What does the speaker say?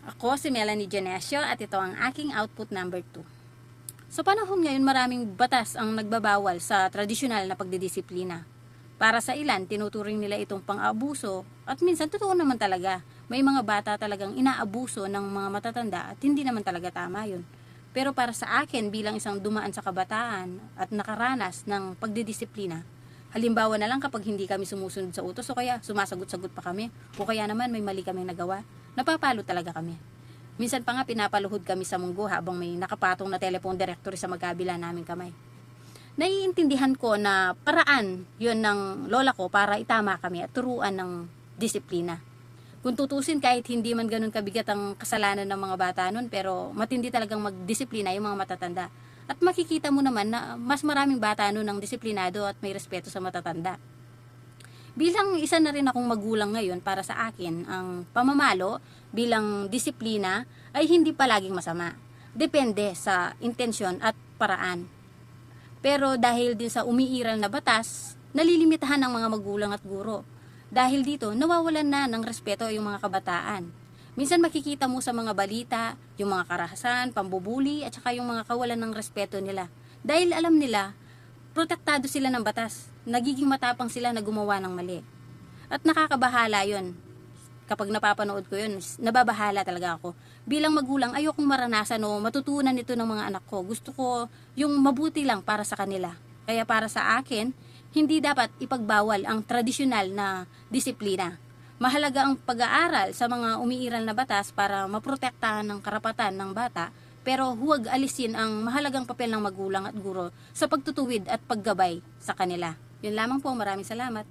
Ako si Melanie Genesio at ito ang aking output number 2. Sa panahon ngayon, maraming batas ang nagbabawal sa tradisyonal na pagdidisiplina. Para sa ilan, tinuturing nila itong pang-abuso at minsan totoo naman talaga. May mga bata talagang inaabuso ng mga matatanda at hindi naman talaga tama yun. Pero para sa akin bilang isang dumaan sa kabataan at nakaranas ng pagdidisiplina, halimbawa na lang kapag hindi kami sumusunod sa utos o kaya sumasagot-sagot pa kami o kaya naman may mali kaming nagawa, napapalo talaga kami. Minsan pa nga pinapaluhod kami sa munggo habang may nakapatong na telephone directory sa magkabila naming kamay. Naiintindihan ko na paraan yun ng lola ko para itama kami at turuan ng disiplina. Kung tutusin kahit hindi man ganun kabigat ang kasalanan ng mga bata nun, pero matindi talagang magdisiplina yung mga matatanda. At makikita mo naman na mas maraming bata nun ang disiplinado at may respeto sa matatanda. Bilang isa na rin akong magulang ngayon, para sa akin, ang pamamalo bilang disiplina ay hindi palaging masama. Depende sa intensyon at paraan. Pero dahil din sa umiiral na batas, nalilimitahan ng mga magulang at guro. Dahil dito, nawawalan na ng respeto yung mga kabataan. Minsan makikita mo sa mga balita, yung mga karahasan, pambubuli, at saka yung mga kawalan ng respeto nila. Dahil alam nila, protektado sila ng batas. Nagiging matapang sila na gumawa ng mali. At nakakabahala yun. Kapag napapanood ko yun, nababahala talaga ako. Bilang magulang, ayokong maranasan o matutunan ito ng mga anak ko. Gusto ko yung mabuti lang para sa kanila. Kaya para sa akin, hindi dapat ipagbawal ang tradisyonal na disiplina. Mahalaga ang pag-aaral sa mga umiiral na batas para maprotektahan ng karapatan ng bata, pero huwag alisin ang mahalagang papel ng magulang at guro sa pagtutuwid at paggabay sa kanila. Yun lamang po, maraming salamat.